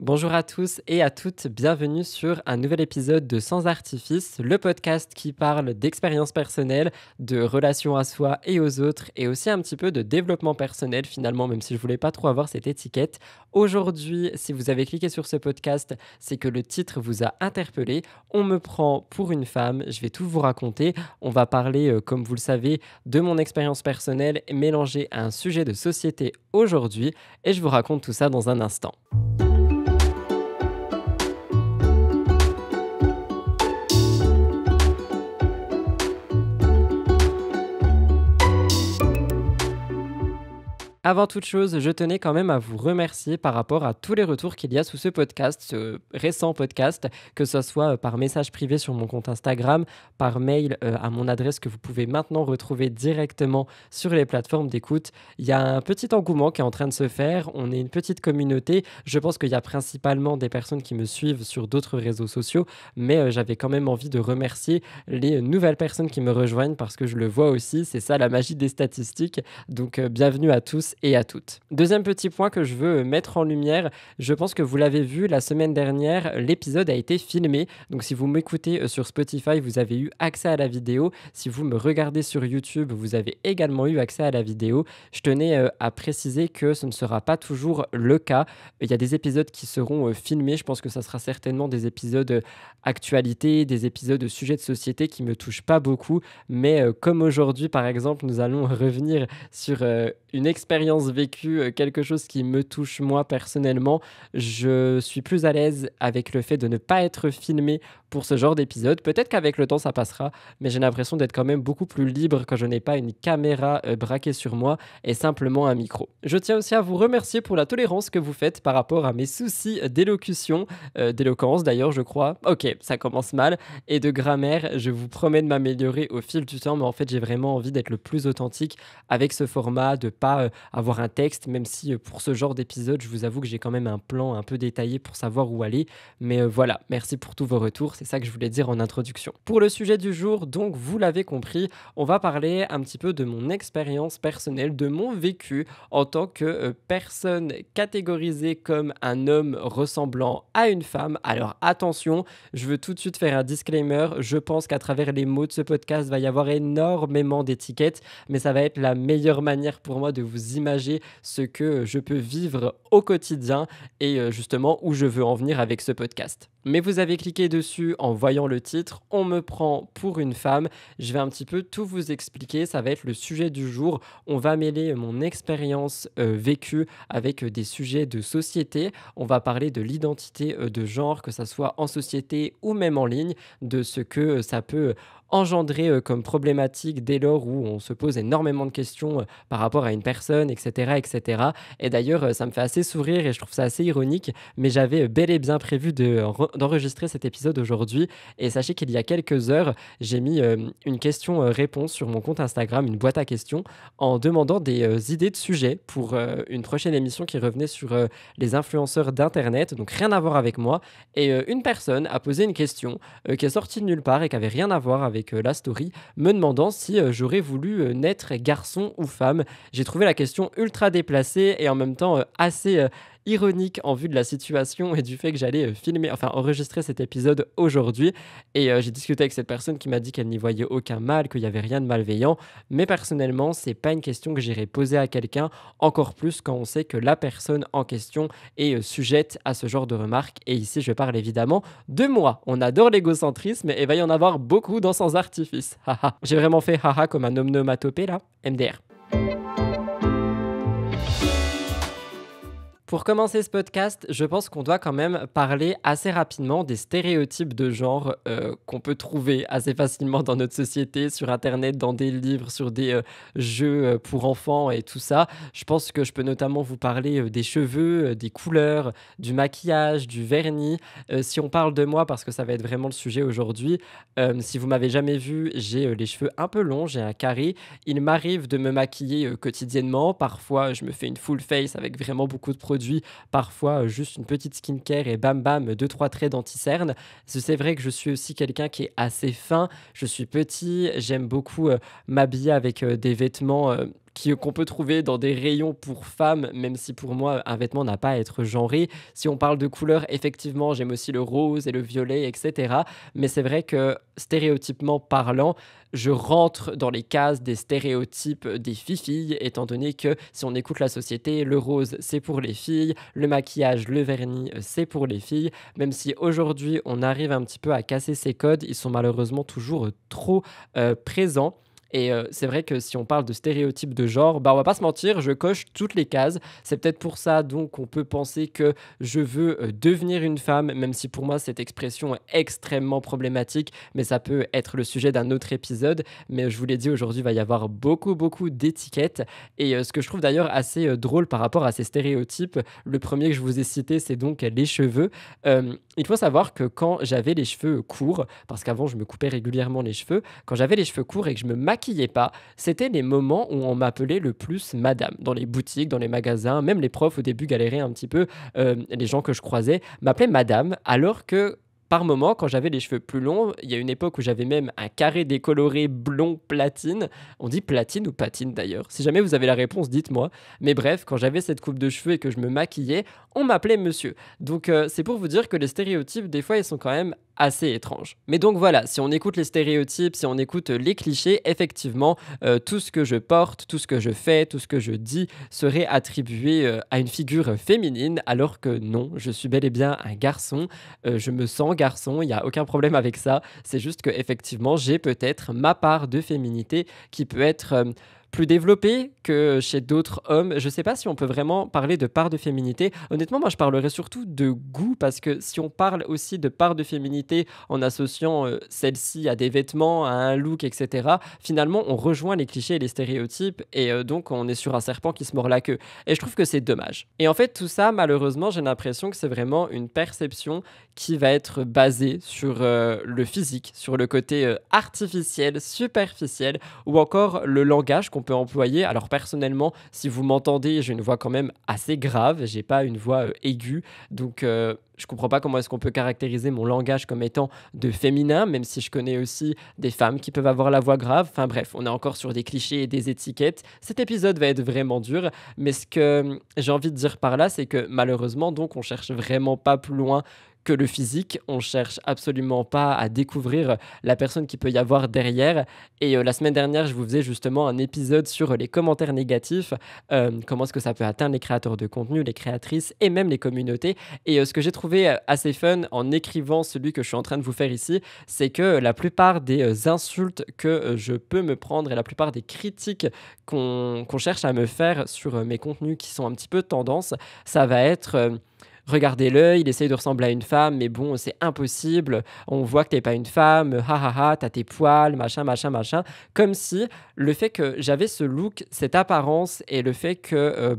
Bonjour à tous et à toutes, bienvenue sur un nouvel épisode de Sans Artifice, le podcast qui parle d'expérience personnelle, de relations à soi et aux autres et aussi un petit peu de développement personnel finalement, même si je voulais pas trop avoir cette étiquette. Aujourd'hui, si vous avez cliqué sur ce podcast, c'est que le titre vous a interpellé. On me prend pour une femme, je vais tout vous raconter. On va parler, comme vous le savez, de mon expérience personnelle mélangée à un sujet de société aujourd'hui et je vous raconte tout ça dans un instant. Avant toute chose, je tenais quand même à vous remercier par rapport à tous les retours qu'il y a sous ce podcast, ce récent podcast, que ce soit par message privé sur mon compte Instagram, par mail à mon adresse que vous pouvez maintenant retrouver directement sur les plateformes d'écoute. Il y a un petit engouement qui est en train de se faire, on est une petite communauté. Je pense qu'il y a principalement des personnes qui me suivent sur d'autres réseaux sociaux, mais j'avais quand même envie de remercier les nouvelles personnes qui me rejoignent parce que je le vois aussi, c'est ça la magie des statistiques. Donc bienvenue à tous et à toutes. Deuxième petit point que je veux mettre en lumière, je pense que vous l'avez vu la semaine dernière, l'épisode a été filmé. Donc si vous m'écoutez sur Spotify, vous avez eu accès à la vidéo. Si vous me regardez sur YouTube, vous avez également eu accès à la vidéo. Je tenais à préciser que ce ne sera pas toujours le cas. Il y a des épisodes qui seront filmés. Je pense que ça sera certainement des épisodes actualité, des épisodes de sujets de société qui me touchent pas beaucoup. Mais comme aujourd'hui, par exemple, nous allons revenir sur une expérience vécue, quelque chose qui me touche moi personnellement, je suis plus à l'aise avec le fait de ne pas être filmé pour ce genre d'épisode. Peut-être qu'avec le temps ça passera, mais j'ai l'impression d'être quand même beaucoup plus libre quand je n'ai pas une caméra braquée sur moi et simplement un micro. Je tiens aussi à vous remercier pour la tolérance que vous faites par rapport à mes soucis d'élocution, d'éloquence d'ailleurs je crois. Ok, ça commence mal. Et de grammaire, je vous promets de m'améliorer au fil du temps, mais en fait j'ai vraiment envie d'être le plus authentique avec ce format, de pas avoir un texte, même si pour ce genre d'épisode, je vous avoue que j'ai quand même un plan un peu détaillé pour savoir où aller. Mais voilà, merci pour tous vos retours, c'est ça que je voulais dire en introduction. Pour le sujet du jour, donc vous l'avez compris, on va parler un petit peu de mon expérience personnelle, de mon vécu en tant que personne catégorisée comme un homme ressemblant à une femme. Alors attention, je veux tout de suite faire un disclaimer, je pense qu'à travers les mots de ce podcast, il va y avoir énormément d'étiquettes, mais ça va être la meilleure manière pour moi de vous imaginer ce que je peux vivre au quotidien et justement où je veux en venir avec ce podcast. Mais vous avez cliqué dessus en voyant le titre, on me prend pour une femme. Je vais un petit peu tout vous expliquer, ça va être le sujet du jour. On va mêler mon expérience vécue avec des sujets de société. On va parler de l'identité de genre, que ça soit en société ou même en ligne, de ce que ça peut engendrer comme problématique dès lors où on se pose énormément de questions par rapport à une personne, etc. etc. Et d'ailleurs, ça me fait assez sourire et je trouve ça assez ironique, mais j'avais bel et bien prévu d'enregistrer cet épisode aujourd'hui. Et sachez qu'il y a quelques heures, j'ai mis une question-réponse sur mon compte Instagram, une boîte à questions, en demandant des idées de sujets pour une prochaine émission qui revenait sur les influenceurs d'Internet, donc rien à voir avec moi. Et une personne a posé une question qui est sortie de nulle part et qui avait rien à voir avec la story, me demandant si j'aurais voulu naître garçon ou femme. J'ai trouvé la question ultra déplacée et en même temps assez ironique en vue de la situation et du fait que j'allais enregistrer cet épisode aujourd'hui. Et j'ai discuté avec cette personne qui m'a dit qu'elle n'y voyait aucun mal, qu'il n'y avait rien de malveillant. Mais personnellement, c'est pas une question que j'irais poser à quelqu'un, encore plus quand on sait que la personne en question est sujette à ce genre de remarques. Et ici, je parle évidemment de moi. On adore l'égocentrisme et va y en avoir beaucoup dans Sans Artifice. Haha. J'ai vraiment fait haha comme un onomatopée là. MDR. Pour commencer ce podcast, je pense qu'on doit quand même parler assez rapidement des stéréotypes de genre qu'on peut trouver assez facilement dans notre société, sur Internet, dans des livres, sur des jeux pour enfants et tout ça. Je pense que je peux notamment vous parler des cheveux, des couleurs, du maquillage, du vernis. Si on parle de moi, parce que ça va être vraiment le sujet aujourd'hui, si vous m'avez jamais vu, j'ai les cheveux un peu longs, j'ai un carré. Il m'arrive de me maquiller quotidiennement. Parfois, je me fais une full face avec vraiment beaucoup de produits. Parfois, juste une petite skincare et bam bam, 2-3 traits d'anti-cerne. C'est vrai que je suis aussi quelqu'un qui est assez fin. Je suis petit, j'aime beaucoup m'habiller avec des vêtements qu'on peut trouver dans des rayons pour femmes, même si pour moi, un vêtement n'a pas à être genré. Si on parle de couleurs, effectivement, j'aime aussi le rose et le violet, etc. Mais c'est vrai que stéréotypement parlant, je rentre dans les cases des stéréotypes des filles, étant donné que si on écoute la société, le rose, c'est pour les filles, le maquillage, le vernis, c'est pour les filles. Même si aujourd'hui, on arrive un petit peu à casser ces codes, ils sont malheureusement toujours trop présents. Et c'est vrai que si on parle de stéréotypes de genre, bah on va pas se mentir, je coche toutes les cases. C'est peut-être pour ça donc qu'on peut penser que je veux devenir une femme, même si pour moi cette expression est extrêmement problématique, mais ça peut être le sujet d'un autre épisode. Mais je vous l'ai dit, aujourd'hui, il va y avoir beaucoup d'étiquettes. Et ce que je trouve d'ailleurs assez drôle par rapport à ces stéréotypes, le premier que je vous ai cité, c'est donc les cheveux. Il faut savoir que quand j'avais les cheveux courts, parce qu'avant je me coupais régulièrement les cheveux, quand j'avais les cheveux courts et que je me maquillais pas, c'était les moments où on m'appelait le plus madame. Dans les boutiques, dans les magasins, même les profs au début galéraient un petit peu, les gens que je croisais m'appelaient madame, alors que par moment, quand j'avais les cheveux plus longs, il y a une époque où j'avais même un carré décoloré blond platine. On dit platine ou patine d'ailleurs. Si jamais vous avez la réponse, dites-moi. Mais bref, quand j'avais cette coupe de cheveux et que je me maquillais, on m'appelait monsieur. Donc c'est pour vous dire que les stéréotypes, des fois, ils sont quand même assez étranges. Mais donc voilà, si on écoute les stéréotypes, si on écoute les clichés, effectivement, tout ce que je porte, tout ce que je fais, tout ce que je dis serait attribué à une figure féminine, alors que non, je suis bel et bien un garçon. Je me sens garçon, il n'y a aucun problème avec ça. C'est juste que effectivement, j'ai peut-être ma part de féminité qui peut être plus développée que chez d'autres hommes. Je ne sais pas si on peut vraiment parler de part de féminité. Honnêtement, moi, je parlerais surtout de goût, parce que si on parle aussi de part de féminité en associant celle-ci à des vêtements, à un look, etc., finalement, on rejoint les clichés et les stéréotypes, et donc on est sur un serpent qui se mord la queue. Et je trouve que c'est dommage. Et en fait, tout ça, malheureusement, j'ai l'impression que c'est vraiment une perception qui va être basée sur le physique, sur le côté artificiel, superficiel, ou encore le langage qu'on peut employer. Alors personnellement, si vous m'entendez, j'ai une voix quand même assez grave, j'ai pas une voix aiguë, donc je comprends pas comment est-ce qu'on peut caractériser mon langage comme étant de féminin, même si je connais aussi des femmes qui peuvent avoir la voix grave. Enfin bref, on est encore sur des clichés et des étiquettes. Cet épisode va être vraiment dur, mais ce que j'ai envie de dire par là, c'est que malheureusement, donc, on cherche vraiment pas plus loin que le physique, on cherche absolument pas à découvrir la personne qui peut y avoir derrière. Et la semaine dernière, je vous faisais justement un épisode sur les commentaires négatifs, comment est-ce que ça peut atteindre les créateurs de contenu, les créatrices et même les communautés. Et ce que j'ai trouvé assez fun en écrivant celui que je suis en train de vous faire ici, c'est que la plupart des insultes que je peux me prendre et la plupart des critiques qu'on cherche à me faire sur mes contenus qui sont un petit peu tendance, ça va être regardez-le, il essaye de ressembler à une femme, mais bon, c'est impossible. On voit que t'es pas une femme, t'as tes poils, machin. Comme si le fait que j'avais ce look, cette apparence, et le fait que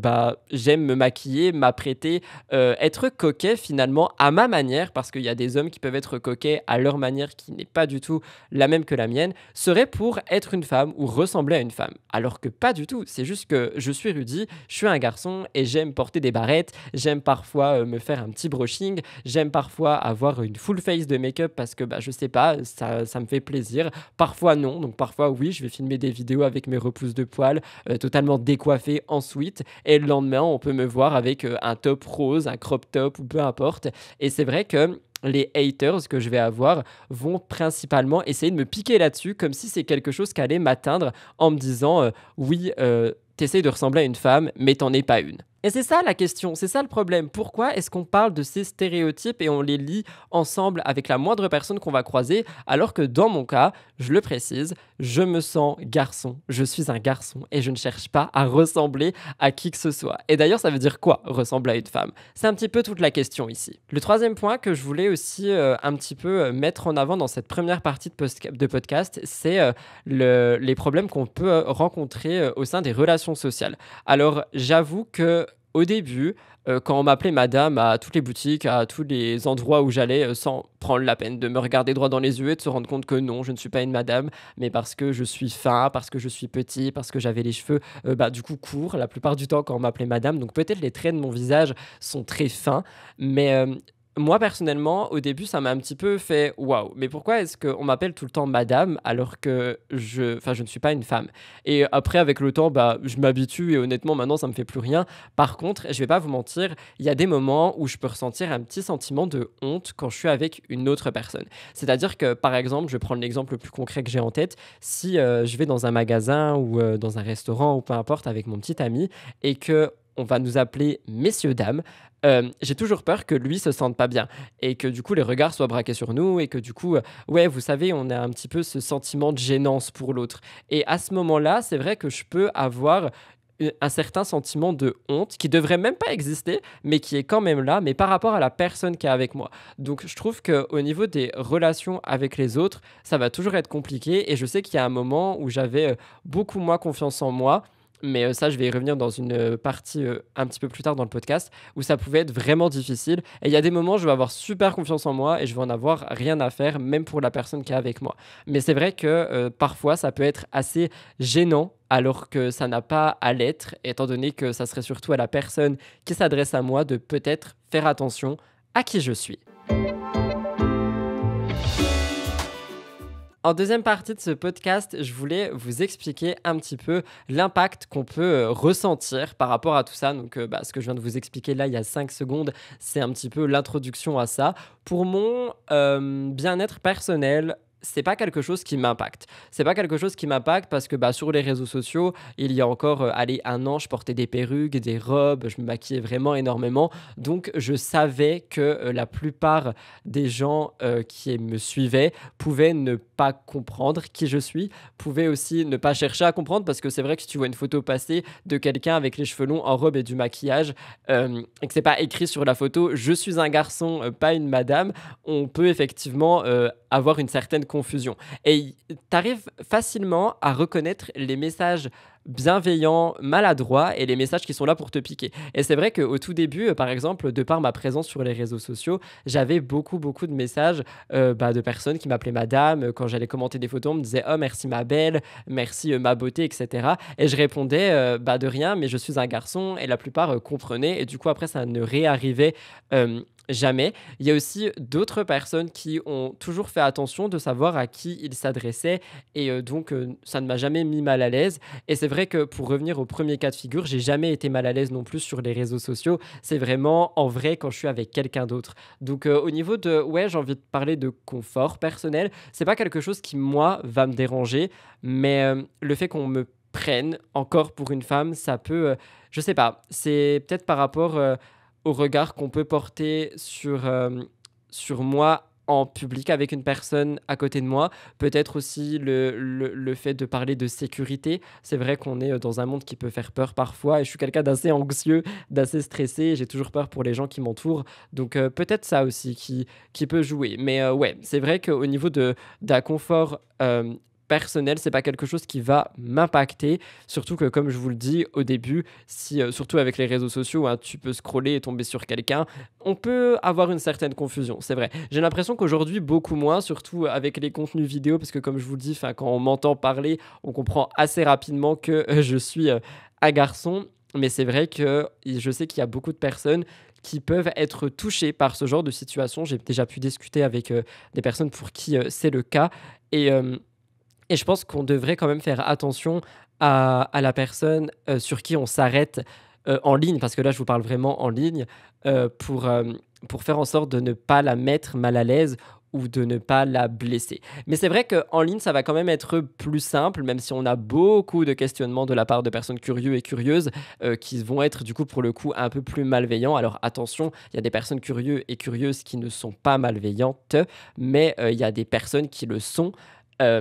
j'aime me maquiller, m'apprêter, être coquet finalement à ma manière, parce qu'il y a des hommes qui peuvent être coquets à leur manière qui n'est pas du tout la même que la mienne, serait pour être une femme ou ressembler à une femme. Alors que pas du tout, c'est juste que je suis érudit, je suis un garçon et j'aime porter des barrettes, j'aime parfois me faire un petit brushing, j'aime parfois avoir une full face de make-up parce que je sais pas, ça me fait plaisir. Parfois non, donc parfois oui, je vais filmer des vidéos avec mes repousses de poils totalement décoiffées en suite, et le lendemain on peut me voir avec un top rose, un crop top ou peu importe. Et c'est vrai que les haters que je vais avoir vont principalement essayer de me piquer là-dessus, comme si c'est quelque chose qui allait m'atteindre en me disant oui, t'essayes de ressembler à une femme, mais t'en es pas une. Et c'est ça la question, c'est ça le problème. Pourquoi est-ce qu'on parle de ces stéréotypes et on les lie ensemble avec la moindre personne qu'on va croiser, alors que dans mon cas, je le précise, je me sens garçon, je suis un garçon et je ne cherche pas à ressembler à qui que ce soit. Et d'ailleurs, ça veut dire quoi, ressembler à une femme? C'est un petit peu toute la question ici. Le troisième point que je voulais aussi un petit peu mettre en avant dans cette première partie de podcast, c'est les problèmes qu'on peut rencontrer au sein des relations sociales. Alors, j'avoue que au début, quand on m'appelait madame à toutes les boutiques, à tous les endroits où j'allais, sans prendre la peine de me regarder droit dans les yeux et de se rendre compte que non, je ne suis pas une madame, mais parce que je suis fin, parce que je suis petit, parce que j'avais les cheveux du coup courts la plupart du temps quand on m'appelait madame. Donc peut-être les traits de mon visage sont très fins, mais moi, personnellement, au début, ça m'a un petit peu fait: «Waouh, mais pourquoi est-ce qu'on m'appelle tout le temps madame alors que je ne suis pas une femme?» Et après avec le temps, bah, je m'habitue et honnêtement maintenant ça me fait plus rien. Par contre, je vais pas vous mentir, il y a des moments où je peux ressentir un petit sentiment de honte quand je suis avec une autre personne. C'est-à-dire que, par exemple, je vais prendre l'exemple le plus concret que j'ai en tête, si, je vais dans un magasin ou, dans un restaurant ou peu importe avec mon petit ami et que on va nous appeler messieurs dames, j'ai toujours peur que lui se sente pas bien et que du coup les regards soient braqués sur nous et que du coup, ouais, vous savez, on a un petit peu ce sentiment de gênance pour l'autre et à ce moment-là, c'est vrai que je peux avoir un certain sentiment de honte qui devrait même pas exister, mais qui est quand même là, mais par rapport à la personne qui est avec moi. Donc je trouve qu'au niveau des relations avec les autres, ça va toujours être compliqué et je sais qu'il y a un moment où j'avais, beaucoup moins confiance en moi, mais ça, je vais y revenir dans une, partie, un petit peu plus tard dans le podcast, où ça pouvait être vraiment difficile et il y a des moments, où je vais avoir super confiance en moi et je vais en avoir rien à faire, même pour la personne qui est avec moi. Mais c'est vrai que, parfois, ça peut être assez gênant, alors que ça n'a pas à l'être, étant donné que ça serait surtout à la personne qui s'adresse à moi de peut-être faire attention à qui je suis. En deuxième partie de ce podcast, je voulais vous expliquer un petit peu l'impact qu'on peut ressentir par rapport à tout ça. Donc, bah, ce que je viens de vous expliquer là il y a 5 secondes, c'est un petit peu l'introduction à ça. Pour mon bien-être personnel, c'est pas quelque chose qui m'impacte. C'est pas quelque chose qui m'impacte parce que bah, sur les réseaux sociaux, il y a encore allez, un an, je portais des perruques, des robes, je me maquillais vraiment énormément. Donc, je savais que la plupart des gens qui me suivaient pouvaient ne pas comprendre qui je suis, pouvaient aussi ne pas chercher à comprendre parce que c'est vrai que si tu vois une photo passer de quelqu'un avec les cheveux longs en robe et du maquillage et que c'est pas écrit sur la photo je suis un garçon, pas une madame, on peut effectivement avoir une certaine confusion. Et tu arrives facilement à reconnaître les messages bienveillants, maladroits et les messages qui sont là pour te piquer. Et c'est vrai qu'au tout début, par exemple, de par ma présence sur les réseaux sociaux, j'avais beaucoup, beaucoup de messages bah, de personnes qui m'appelaient madame. Quand j'allais commenter des photos, on me disait «Oh, merci ma belle, merci ma beauté», etc. Et je répondais bah, de rien, mais je suis un garçon. Et la plupart comprenaient. Et du coup, après, ça ne réarrivait jamais. Il y a aussi d'autres personnes qui ont toujours fait attention de savoir à qui ils s'adressaient et donc ça ne m'a jamais mis mal à l'aise et c'est vrai que pour revenir au premier cas de figure, j'ai jamais été mal à l'aise non plus sur les réseaux sociaux. C'est vraiment en vrai quand je suis avec quelqu'un d'autre. Donc au niveau de ouais, j'ai envie de parler de confort personnel, c'est pas quelque chose qui moi va me déranger, mais le fait qu'on me prenne encore pour une femme, ça peut je sais pas, c'est peut-être par rapport au regard qu'on peut porter sur moi en public avec une personne à côté de moi. Peut-être aussi le fait de parler de sécurité. C'est vrai qu'on est dans un monde qui peut faire peur parfois et je suis quelqu'un d'assez anxieux, d'assez stressé. J'ai toujours peur pour les gens qui m'entourent. Donc peut-être ça aussi qui peut jouer. Mais ouais, c'est vrai qu'au niveau d'un confort personnel, c'est pas quelque chose qui va m'impacter. Surtout que, comme je vous le dis au début, si, surtout avec les réseaux sociaux, hein, tu peux scroller et tomber sur quelqu'un, on peut avoir une certaine confusion, c'est vrai. J'ai l'impression qu'aujourd'hui, beaucoup moins, surtout avec les contenus vidéo, parce que comme je vous le dis, quand on m'entend parler, on comprend assez rapidement que je suis un garçon. Mais c'est vrai que je sais qu'il y a beaucoup de personnes qui peuvent être touchées par ce genre de situation. J'ai déjà pu discuter avec des personnes pour qui c'est le cas. Et et je pense qu'on devrait quand même faire attention à la personne, sur qui on s'arrête, en ligne, parce que là, je vous parle vraiment en ligne, pour faire en sorte de ne pas la mettre mal à l'aise ou de ne pas la blesser. Mais c'est vrai qu'en ligne, ça va quand même être plus simple, même si on a beaucoup de questionnements de la part de personnes curieux et curieuses, qui vont être du coup, pour le coup, un peu plus malveillants. Alors attention, il y a des personnes curieux et curieuses qui ne sont pas malveillantes, mais il y a des personnes qui le sont.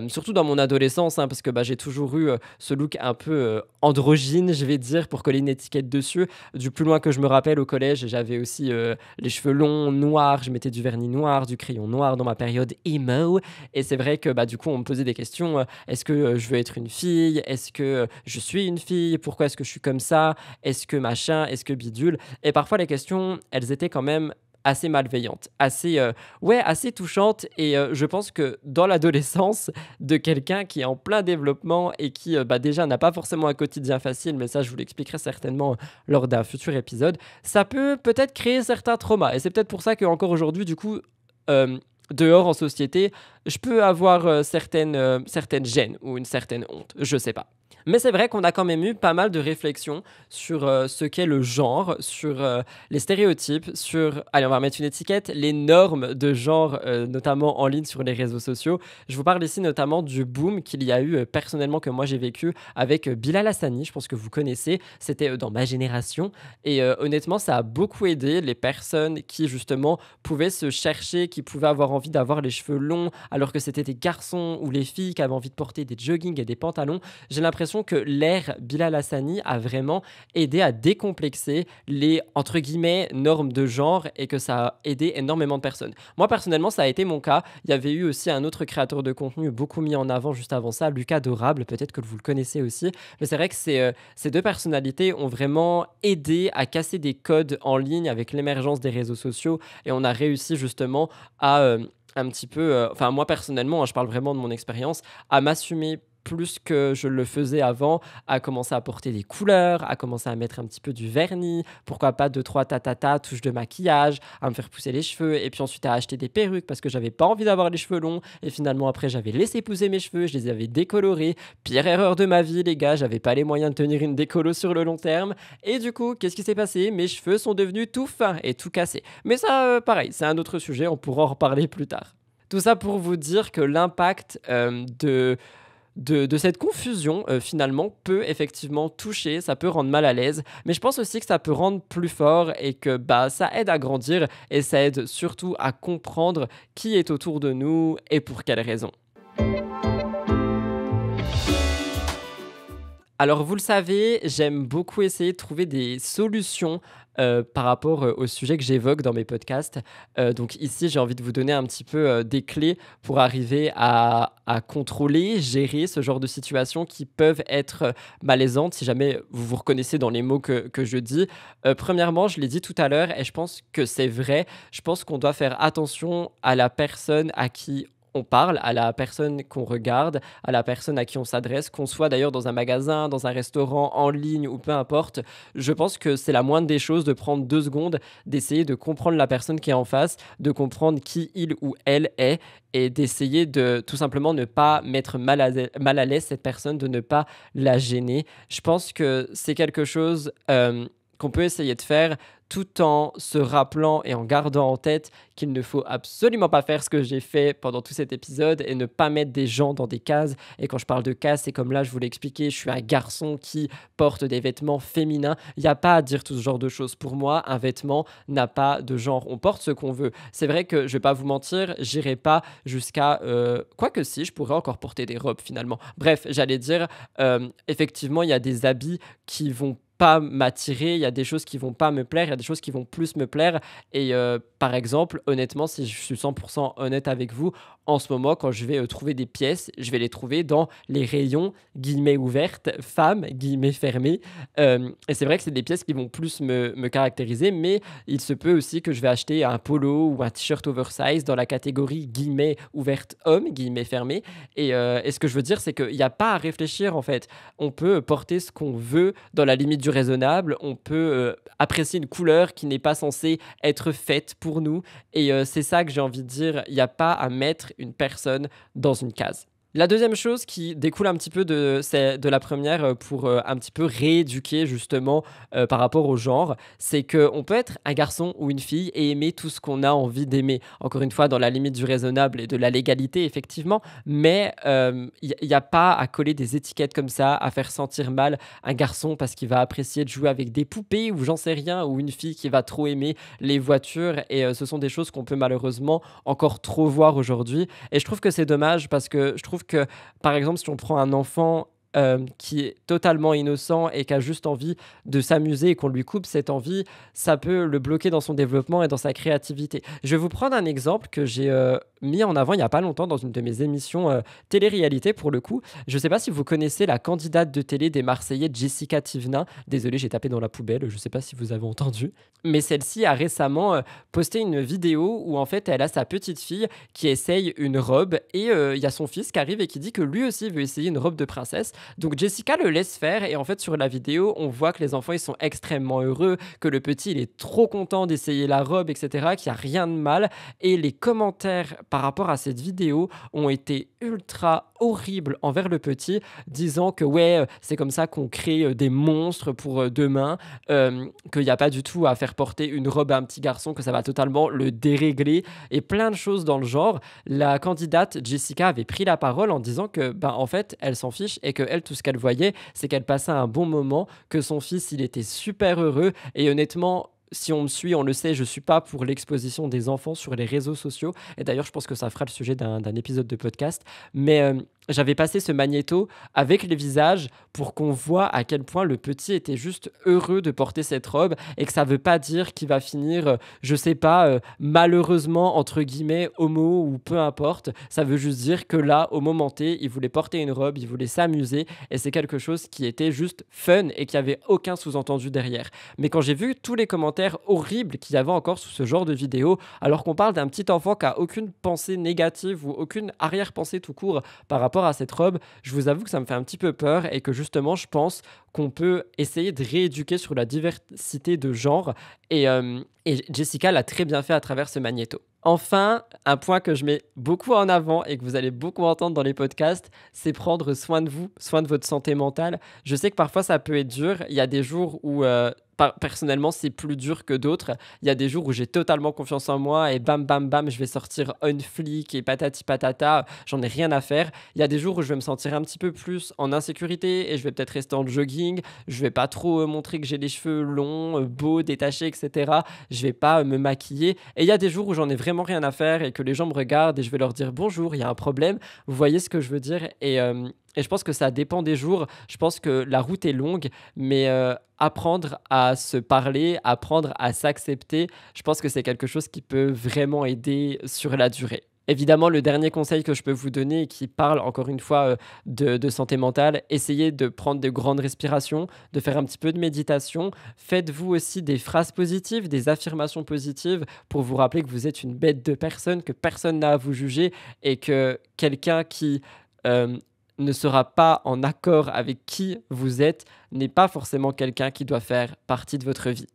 Surtout dans mon adolescence, hein, parce que, bah, j'ai toujours eu, ce look un peu, androgyne, je vais dire, pour coller une étiquette dessus. Du plus loin que je me rappelle, au collège, j'avais aussi, les cheveux longs, noirs, je mettais du vernis noir, du crayon noir dans ma période emo et c'est vrai que, bah, du coup, on me posait des questions, «Est-ce que, je veux être une fille? Est-ce que, je suis une fille? Pourquoi est-ce que je suis comme ça? Est-ce que machin? Est-ce que bidule?» Et parfois les questions, elles étaient quand même assez malveillante, assez touchante. Et je pense que dans l'adolescence de quelqu'un qui est en plein développement et qui déjà n'a pas forcément un quotidien facile, mais ça je vous l'expliquerai certainement lors d'un futur épisode, ça peut peut-être créer certains traumas. Et c'est peut-être pour ça qu'encore aujourd'hui, du coup, euh, dehors en société, je peux avoir certaines gênes ou une certaine honte, je sais pas. Mais c'est vrai qu'on a quand même eu pas mal de réflexions sur ce qu'est le genre, sur les stéréotypes, sur, allez, on va mettre une étiquette, les normes de genre, notamment en ligne sur les réseaux sociaux. Je vous parle ici notamment du boom qu'il y a eu personnellement que moi j'ai vécu avec Bilal Hassani, je pense que vous connaissez, c'était dans ma génération. Et honnêtement, ça a beaucoup aidé les personnes qui justement pouvaient se chercher, qui pouvaient avoir envie d'avoir les cheveux longs, alors que c'était des garçons ou les filles qui avaient envie de porter des joggings et des pantalons. J'ai l'impression que l'ère Bilal Hassani a vraiment aidé à décomplexer les, entre guillemets, normes de genre et que ça a aidé énormément de personnes. Moi, personnellement, ça a été mon cas. Il y avait eu aussi un autre créateur de contenu beaucoup mis en avant juste avant ça, Lucas Dorable, peut-être que vous le connaissez aussi. Mais c'est vrai que ces deux personnalités ont vraiment aidé à casser des codes en ligne avec l'émergence des réseaux sociaux et on a réussi justement à un petit peu, enfin moi personnellement, hein, je parle vraiment de mon expérience, à m'assumer plus que je le faisais avant, à commencer à porter des couleurs, à commencer à mettre un petit peu du vernis, pourquoi pas 2-3 tatata, touches de maquillage, à me faire pousser les cheveux, et puis ensuite à acheter des perruques parce que j'avais pas envie d'avoir les cheveux longs, et finalement après j'avais laissé pousser mes cheveux, je les avais décolorés, pire erreur de ma vie les gars, j'avais pas les moyens de tenir une décolo sur le long terme, et du coup, qu'est-ce qui s'est passé? Mes cheveux sont devenus tout fins et tout cassés. Mais ça, pareil, c'est un autre sujet, on pourra en reparler plus tard. Tout ça pour vous dire que l'impact de cette confusion, finalement, peut effectivement toucher, ça peut rendre mal à l'aise, mais je pense aussi que ça peut rendre plus fort et que ça aide à grandir et ça aide surtout à comprendre qui est autour de nous et pour quelles raisons. Alors, vous le savez, j'aime beaucoup essayer de trouver des solutions par rapport au sujet que j'évoque dans mes podcasts. Donc ici, j'ai envie de vous donner un petit peu des clés pour arriver à contrôler, gérer ce genre de situations qui peuvent être malaisantes si jamais vous vous reconnaissez dans les mots que je dis. Premièrement, je l'ai dit tout à l'heure et je pense que c'est vrai. Je pense qu'on doit faire attention à la personne à qui on parle, à la personne qu'on regarde, à la personne à qui on s'adresse, qu'on soit d'ailleurs dans un magasin, dans un restaurant, en ligne ou peu importe. Je pense que c'est la moindre des choses de prendre 2 secondes, d'essayer de comprendre la personne qui est en face, de comprendre qui il ou elle est et d'essayer de tout simplement ne pas mettre mal à l'aise cette personne, de ne pas la gêner. Je pense que c'est quelque chose qu'on peut essayer de faire tout en se rappelant et en gardant en tête qu'il ne faut absolument pas faire ce que j'ai fait pendant tout cet épisode et ne pas mettre des gens dans des cases. Et quand je parle de cases, c'est comme là, je vous l'ai expliqué, je suis un garçon qui porte des vêtements féminins. Il n'y a pas à dire tout ce genre de choses. Pour moi, un vêtement n'a pas de genre. On porte ce qu'on veut. C'est vrai que je vais pas vous mentir, j'irai pas jusqu'à... Quoique si, je pourrais encore porter des robes finalement. Bref, j'allais dire, effectivement, il y a des habits qui vont pas m'attirer, il y a des choses qui vont pas me plaire, il y a des choses qui vont plus me plaire et par exemple, honnêtement, si je suis 100% honnête avec vous, en ce moment, quand je vais trouver des pièces, je vais les trouver dans les rayons guillemets ouvertes, femmes guillemets fermées et c'est vrai que c'est des pièces qui vont plus me caractériser, mais il se peut aussi que je vais acheter un polo ou un t-shirt oversize dans la catégorie guillemets ouverte homme, guillemets fermées et ce que je veux dire, c'est qu'il n'y a pas à réfléchir en fait. On peut porter ce qu'on veut dans la limite du raisonnable, on peut apprécier une couleur qui n'est pas censée être faite pour nous et c'est ça que j'ai envie de dire, il n'y a pas à mettre une personne dans une case. La deuxième chose qui découle un petit peu de la première pour un petit peu rééduquer justement par rapport au genre, c'est qu'on peut être un garçon ou une fille et aimer tout ce qu'on a envie d'aimer. Encore une fois, dans la limite du raisonnable et de la légalité, effectivement, mais il n'y a pas à coller des étiquettes comme ça, à faire sentir mal un garçon parce qu'il va apprécier de jouer avec des poupées ou j'en sais rien, ou une fille qui va trop aimer les voitures et ce sont des choses qu'on peut malheureusement encore trop voir aujourd'hui et je trouve que c'est dommage parce que je trouve que, par exemple, si on prend un enfant qui est totalement innocent et qui a juste envie de s'amuser et qu'on lui coupe cette envie, ça peut le bloquer dans son développement et dans sa créativité. Je vais vous prendre un exemple que j'ai mis en avant il n'y a pas longtemps dans une de mes émissions télé-réalité pour le coup. Je ne sais pas si vous connaissez la candidate de télé des Marseillais, Jessica Tivna. Désolé, j'ai tapé dans la poubelle, je ne sais pas si vous avez entendu. Mais celle-ci a récemment posté une vidéo où en fait elle a sa petite fille qui essaye une robe et il y a son fils qui arrive et qui dit que lui aussi veut essayer une robe de princesse. Donc Jessica le laisse faire et en fait sur la vidéo on voit que les enfants ils sont extrêmement heureux, que le petit il est trop content d'essayer la robe, etc., qu'il n'y a rien de mal. Et les commentaires par rapport à cette vidéo ont été ultra horribles envers le petit, disant que ouais, c'est comme ça qu'on crée des monstres pour demain, qu'il n'y a pas du tout à faire porter une robe à un petit garçon, que ça va totalement le dérégler et plein de choses dans le genre. La candidate Jessica avait pris la parole en disant que en fait elle s'en fiche et que elle tout ce qu'elle voyait c'est qu'elle passait un bon moment, que son fils il était super heureux et honnêtement si on me suit, on le sait, je ne suis pas pour l'exposition des enfants sur les réseaux sociaux. Et d'ailleurs, je pense que ça fera le sujet d'un épisode de podcast. Mais j'avais passé ce magnéto avec les visages pour qu'on voit à quel point le petit était juste heureux de porter cette robe et que ça ne veut pas dire qu'il va finir, je ne sais pas, malheureusement, entre guillemets, homo ou peu importe. Ça veut juste dire que là, au moment T, il voulait porter une robe, il voulait s'amuser et c'est quelque chose qui était juste fun et qui avait aucun sous-entendu derrière. Mais quand j'ai vu tous les commentaires horribles qu'il y avait encore sous ce genre de vidéo, alors qu'on parle d'un petit enfant qui a aucune pensée négative ou aucune arrière-pensée tout court par rapport à cette robe, je vous avoue que ça me fait un petit peu peur et que justement je pense qu'on peut essayer de rééduquer sur la diversité de genre et Jessica l'a très bien fait à travers ce magnéto. Enfin, un point que je mets beaucoup en avant et que vous allez beaucoup entendre dans les podcasts, c'est prendre soin de vous, soin de votre santé mentale. Je sais que parfois ça peut être dur, il y a des jours où personnellement c'est plus dur que d'autres. Il y a des jours où j'ai totalement confiance en moi et bam bam bam je vais sortir on flic et patati patata, j'en ai rien à faire. Il y a des jours où je vais me sentir un petit peu plus en insécurité et je vais peut-être rester en jogging, je vais pas trop montrer que j'ai les cheveux longs, beaux, détachés, etc. Je vais pas me maquiller et il y a des jours où j'en ai vraiment rien à faire et que les gens me regardent et je vais leur dire bonjour, il y a un problème, vous voyez ce que je veux dire et je pense que ça dépend des jours. Je pense que la route est longue, mais apprendre à se parler, apprendre à s'accepter, je pense que c'est quelque chose qui peut vraiment aider sur la durée. Évidemment, le dernier conseil que je peux vous donner et qui parle encore une fois de santé mentale, essayez de prendre de grandes respirations, de faire un petit peu de méditation. Faites-vous aussi des phrases positives, des affirmations positives pour vous rappeler que vous êtes une bête de personne, que personne n'a à vous juger et que quelqu'un qui ne sera pas en accord avec qui vous êtes n'est pas forcément quelqu'un qui doit faire partie de votre vie.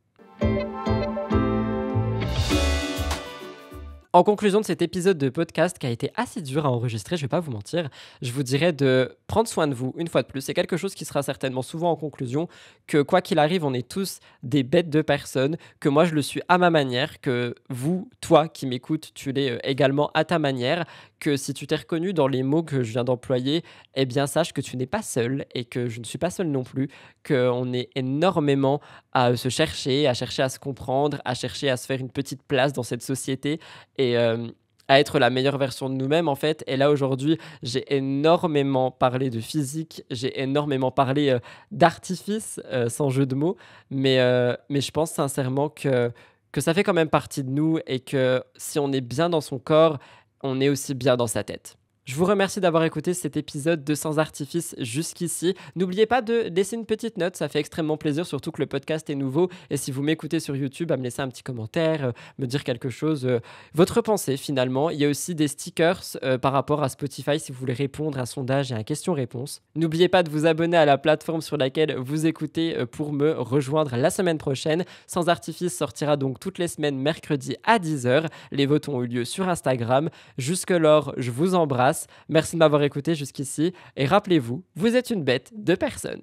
En conclusion de cet épisode de podcast qui a été assez dur à enregistrer, je ne vais pas vous mentir, je vous dirais de prendre soin de vous, une fois de plus. C'est quelque chose qui sera certainement souvent en conclusion, que quoi qu'il arrive, on est tous des bêtes de personnes, que moi je le suis à ma manière, que vous, toi qui m'écoutes, tu l'es également à ta manière, que si tu t'es reconnu dans les mots que je viens d'employer, eh bien sache que tu n'es pas seul et que je ne suis pas seul non plus, qu'on est énormément à se chercher, à se comprendre, à chercher à se faire une petite place dans cette société et à être la meilleure version de nous-mêmes en fait. Et là aujourd'hui, j'ai énormément parlé de physique, j'ai énormément parlé d'artifice, sans jeu de mots, mais je pense sincèrement que ça fait quand même partie de nous et que si on est bien dans son corps, on est aussi bien dans sa tête. Je vous remercie d'avoir écouté cet épisode de Sans Artifice jusqu'ici. N'oubliez pas de laisser une petite note, ça fait extrêmement plaisir, surtout que le podcast est nouveau. Et si vous m'écoutez sur YouTube, à me laisser un petit commentaire, me dire quelque chose, votre pensée finalement. Il y a aussi des stickers par rapport à Spotify si vous voulez répondre à un sondage et à un question-réponse. N'oubliez pas de vous abonner à la plateforme sur laquelle vous écoutez pour me rejoindre la semaine prochaine. Sans Artifice sortira donc toutes les semaines mercredi à 10h. Les votes ont eu lieu sur Instagram. Jusque-là, je vous embrasse. Merci de m'avoir écouté jusqu'ici et rappelez-vous, vous êtes une bête de personne.